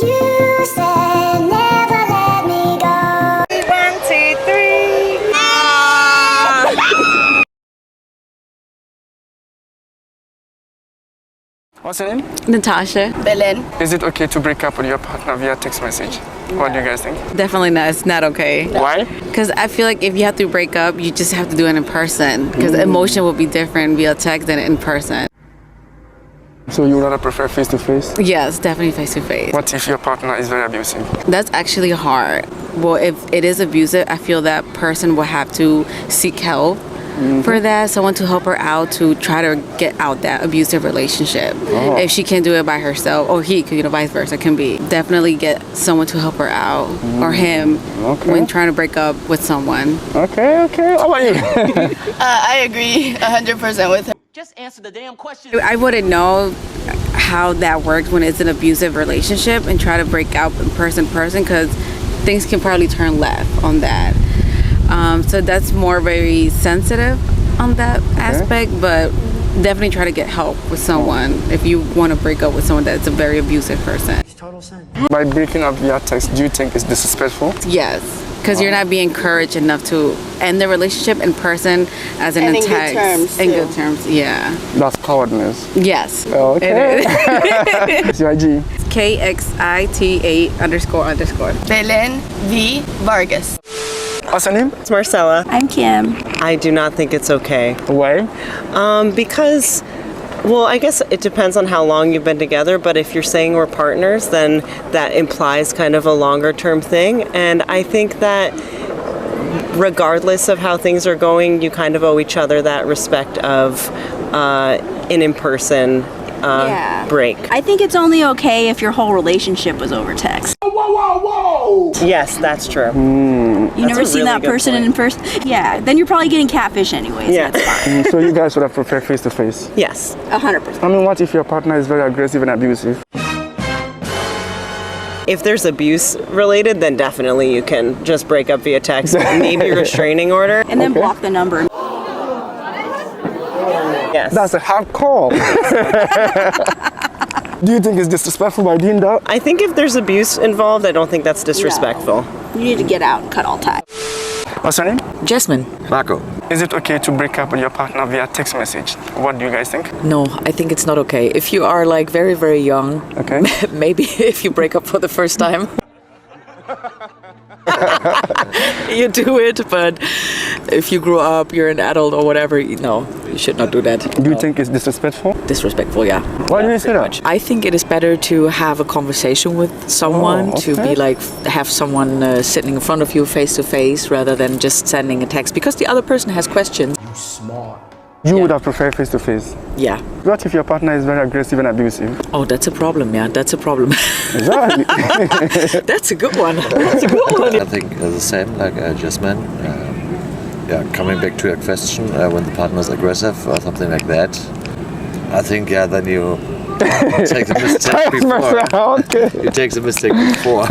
You said never let me go. 1, 2, 3. What's your name? Natasha. Belen. Is it okay to break up with your partner via text message? What do you guys think? Definitely not. It's not okay. Why? Because I feel like if you have to break up, you just have to do it in person. Because the emotion will be different via text than in person. So you would rather prefer face to face? Yes, definitely face to face. What if your partner is very abusive? That's actually hard. Well, if it is abusive, I feel that person will have to seek help for that. Someone to help her out to try to get out that abusive relationship. Oh. If she can't do it by herself, or he could, vice versa, can be. Definitely get someone to help her out, or him, when trying to break up with someone. Okay. How about you? I agree 100% with her. Just answer the damn question. I wouldn't know how that works when it's an abusive relationship and try to break out in person because things can probably turn left on that. So that's more very sensitive on that aspect, but definitely try to get help with someone if you want to break up with someone that's a very abusive person. By breaking up via text, do you think it's disrespectful? Yes, because you're not being encouraged enough to end the relationship in person as in And a in good text. terms, In too. good terms, yeah. That's cowardness. Yes. Okay. It's your IG. KXITA__. Belen V. Vargas. What's your name? It's Marcella. I'm Kim. I do not think it's okay. Why? Because, well, I guess it depends on how long you've been together, but if you're saying we're partners, then that implies kind of a longer term thing. And I think that regardless of how things are going, you kind of owe each other that respect of an in-person break. I think it's only okay if your whole relationship was over text. Yes, that's true. You never seen that person in person? Yeah, then you're probably getting catfish anyways. Yeah. That's fine. So you guys would have preferred face to face? Yes. 100%. I mean, what if your partner is very aggressive and abusive? If there's abuse related, then definitely you can just break up via text, maybe a restraining order. And then block the number. Yes. That's a hard call. Do you think it's disrespectful by doing that? I think if there's abuse involved, I don't think that's disrespectful. You need to get out and cut all ties. What's your name? Jasmine. Marco. Is it okay to break up with your partner via text message? What do you guys think? No, I think it's not okay. If you are like very, very young, Okay. maybe if you break up for the first time, you do it. But if you grew up, you're an adult or whatever, no, you should not do that. Do you think it's disrespectful? Disrespectful, yeah. Why do you say that? I think it is better to have a conversation with someone, to okay. be like, have someone sitting in front of you face to face rather than just sending a text, because the other person has questions. You would have preferred face to face. Yeah. What if your partner is very aggressive and abusive? Oh, that's a problem, yeah, that's a problem. Exactly. That's a good one. That's a good one. I think the same like Jasmine. Coming back to your question, when the partner is aggressive or something like that, I think then you take the mistake before. Okay. You take the mistake before.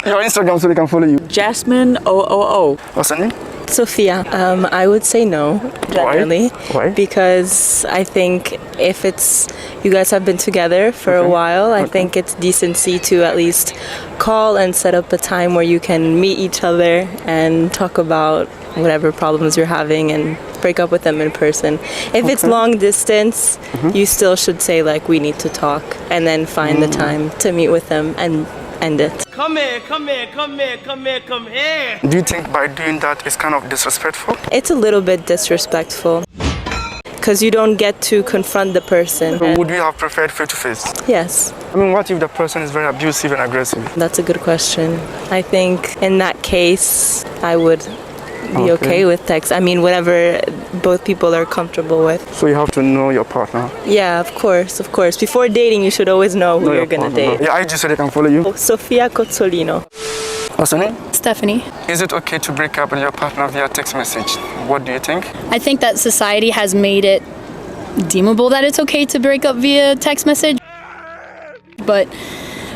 Your Instagram so they can follow you. Jasmine 000. What's your name? Sophia, I would say no, generally. Why? Because I think if it's, you guys have been together for a while, I think it's decency to at least call and set up a time where you can meet each other and talk about whatever problems you're having and break up with them in person. If it's long distance, you still should say like, we need to talk, and then find the time to meet with them and end it. Come here. Do you think by doing that it's kind of disrespectful? It's a little bit disrespectful because you don't get to confront the person. So would you have preferred face to face? Yes, I mean, what if the person is very abusive and aggressive? that's a good question. I think in that case, I would be okay with text. I mean, whatever both people are comfortable with. So you have to know your partner. Yeah, of course. Before dating, you should always know who you're gonna date. Yeah, IG so they can follow you. Sofia Cozzolino. What's your name? Stephanie. Is it okay to break up with your partner via text message? What do you think? I think that society has made it deemable that it's okay to break up via text message. But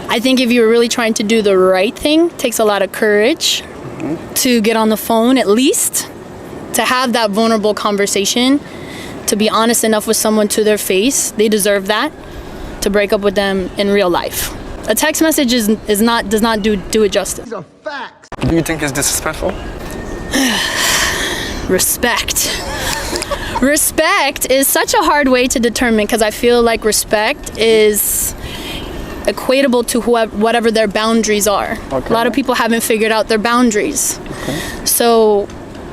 I think if you're really trying to do the right thing, it takes a lot of courage to get on the phone, at least, to have that vulnerable conversation, to be honest enough with someone to their face. They deserve that, to break up with them in real life. A text message does not do it justice. Do you think it's disrespectful? Respect. Respect is such a hard way to determine because I feel like respect is equatable to whatever their boundaries are. Okay. A lot of people haven't figured out their boundaries. So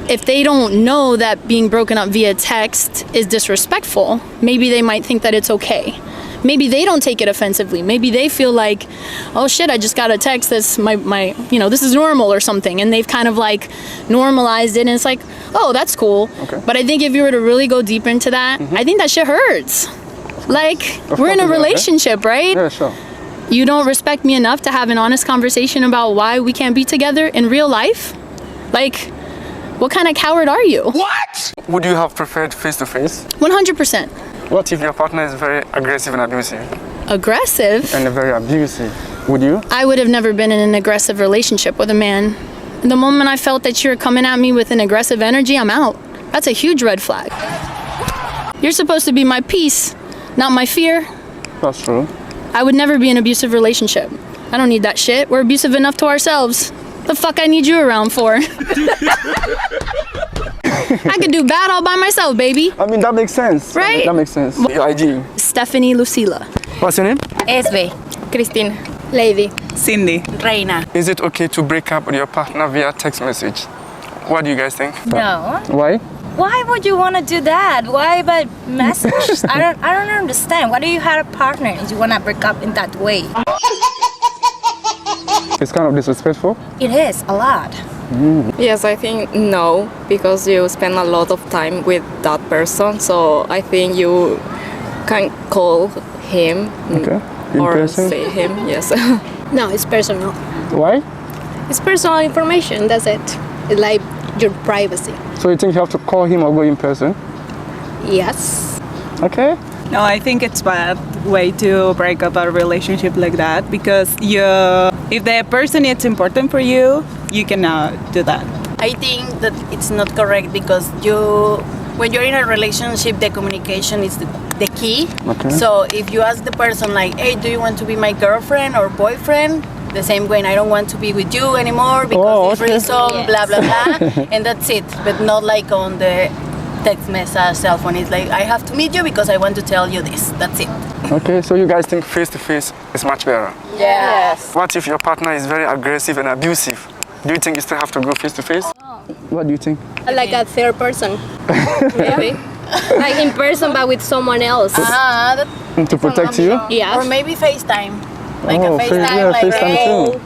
if they don't know that being broken up via text is disrespectful, maybe they might think that it's okay. Maybe they don't take it offensively. Maybe they feel like, oh shit, I just got a text that's this is normal or something. And they've kind of like normalized it and it's like, oh, that's cool. Okay. But I think if you were to really go deep into that, I think that shit hurts. Like, we're in a relationship, right? Yeah, sure. You don't respect me enough to have an honest conversation about why we can't be together in real life? Like, what kind of coward are you? What? Would you have preferred face-to-face? 100%. What if your partner is very aggressive and abusive? Aggressive? And very abusive. Would you? I would have never been in an aggressive relationship with a man. The moment I felt that you were coming at me with an aggressive energy, I'm out. That's a huge red flag. You're supposed to be my peace, not my fear. That's true. I would never be in an abusive relationship. I don't need that shit. We're abusive enough to ourselves. The fuck I need you around for? I could do bad all by myself, baby. I mean, that makes sense. Right? That makes sense. Your ID? Stephanie Lucila. What's your name? Esbe. Christine. Lady. Cindy. Reina. Is it okay to break up with your partner via text message? What do you guys think? No. Why? Why would you want to do that? Why by message? I don't understand. Why do you have a partner and you want to break up in that way? It's kind of disrespectful. It is a lot. Yes, I think no, because you spend a lot of time with that person, so I think you can call him In or person? say him, yes. No, it's personal. Why? It's personal information, that's it. It's like your privacy. So you think you have to call him or go in person? Yes. Okay. No, I think it's bad way to break up a relationship like that because if the person is important for you, you cannot do that. I think that it's not correct because when you're in a relationship, the communication is the key. Okay. So if you ask the person like, hey, do you want to be my girlfriend or boyfriend? The same way, I don't want to be with you anymore because this reason, blah, blah, blah. And that's it. But not like on the text message, cell phone. It's like, I have to meet you because I want to tell you this. That's it. Okay, so you guys think face-to-face is much better? Yes. What if your partner is very aggressive and abusive? Do you think you still have to go face-to-face? What do you think? Like a third person. Maybe. Like in person but with someone else. To protect you? Yeah. Or maybe FaceTime. Like Oh, a FaceTime, yeah, like, FaceTime hey, too.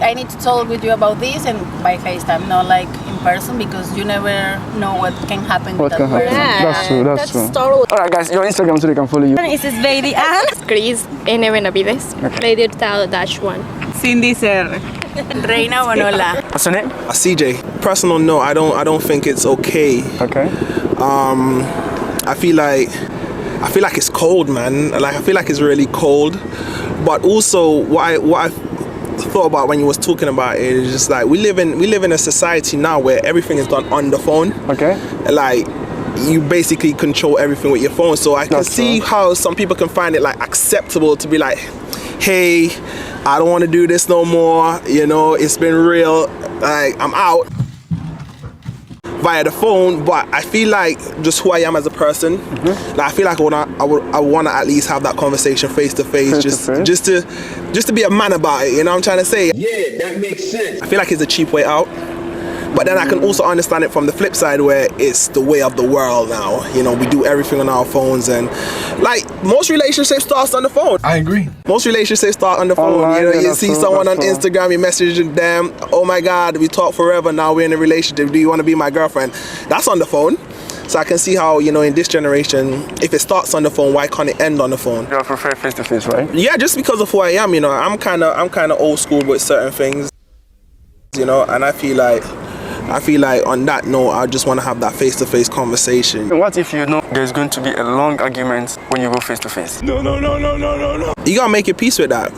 I need to talk with you about this and by FaceTime, not like in person because you never know what can happen What with can that happen? person. That's true. Totally. Alright guys, your Instagram so they can follow you. This is Lady Anne. Chris N. Benavides. Lady -1. Cindy Ser. Reina Bonola. What's your name? CJ. Personal no, I don't think it's okay. Okay. I feel like it's cold, man. Like I feel like it's really cold. But also what I thought about when you was talking about it is just like we live in a society now where everything is done on the phone. Okay. Like you basically control everything with your phone. So I can see how some people can find it like acceptable to be like, hey, I don't want to do this no more. You know, it's been real. Like I'm out via the phone. But I feel like just who I am as a person. Like I feel like I want to at least have that conversation face to face, just to be a man about it. You know what I'm trying to say? Yeah, that makes sense. I feel like it's a cheap way out. But then I can also understand it from the flip side where it's the way of the world now. You know, we do everything on our phones and like most relationships starts on the phone. I agree. Most relationships start on the phone. Online, you know, you that's see true, someone on that's true. Instagram, you message them, oh my God, we talk forever, now we're in a relationship. Do you want to be my girlfriend? That's on the phone. So I can see how, you know, in this generation, if it starts on the phone, why can't it end on the phone? You prefer face-to-face, right? Yeah, just because of who I am, you know, I'm kind of old school with certain things, you know, and I feel like on that note, I just want to have that face-to-face conversation. What if you know there's going to be a long argument when you go face-to-face? No. You gotta make your peace with that.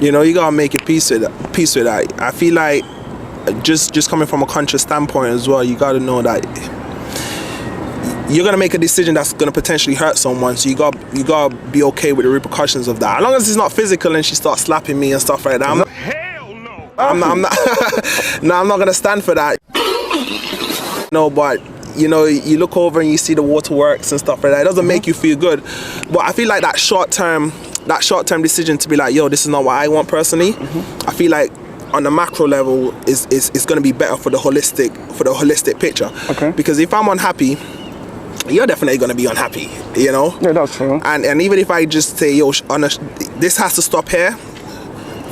You know, you gotta make your peace with that. I feel like just coming from a conscious standpoint as well, you gotta know that you're gonna make a decision that's gonna potentially hurt someone. So you gotta be okay with the repercussions of that. As long as it's not physical and she starts slapping me and stuff like that, I'm not no, I'm not gonna stand for that. No, but you know, you look over and you see the waterworks and stuff like that. It doesn't make you feel good. But I feel like that short term decision to be like, yo, this is not what I want personally. I feel like on the macro level is going to be better for the holistic picture. Okay. Because if I'm unhappy, you're definitely going to be unhappy, you know? Yeah, that's true. And even if I just say, yo, this has to stop here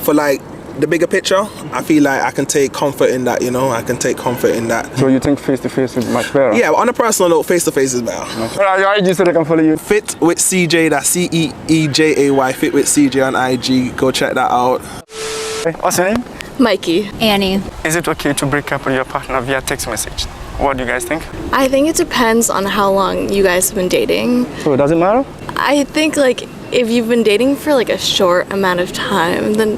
for like the bigger picture, I feel like I can take comfort in that, you know? I can take comfort in that. So you think face-to-face is much better? Yeah, but on a personal note, face-to-face is better. Well, your IG so they can follow you. Fit with CJ, that's CEEJAY, Fit with CJ on IG. Go check that out. What's your name? Mikey. Annie. Is it okay to break up with your partner via text message? What do you guys think? I think it depends on how long you guys have been dating. So it doesn't matter? I think like if you've been dating for like a short amount of time, then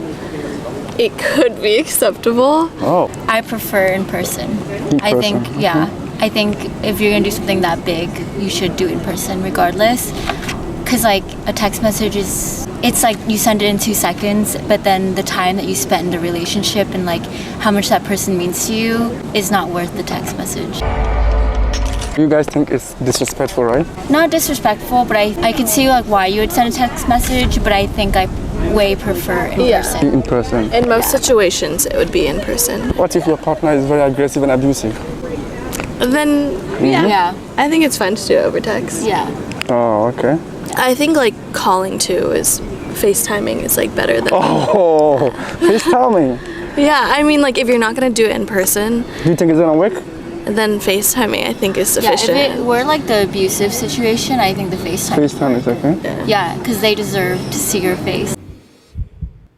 it could be acceptable. Oh. I prefer in person. I think, yeah. I think if you're gonna do something that big, you should do it in person regardless. Cause like a text message it's like you send it in 2 seconds, but then the time that you spent in the relationship and like how much that person means to you is not worth the text message. You guys think it's disrespectful, right? Not disrespectful, but I could see like why you would send a text message, but I think I way prefer in person. In person. In most situations, it would be in person. What if your partner is very aggressive and abusive? Then, yeah. I think it's fine to do it over text. Yeah. Oh, okay. I think like calling too is FaceTiming is like better than. Oh, FaceTiming. Yeah, I mean like if you're not gonna do it in person. Do you think it's gonna work? Then FaceTiming I think is sufficient. Yeah, if it were like the abusive situation, I think the FaceTime is okay. Yeah, because they deserve to see your face.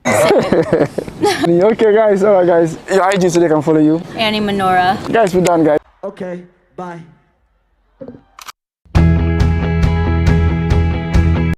Okay, guys. Alright, guys. Your IG so they can follow you. Annie Menorah. Guys, we're done, guys. Okay, bye.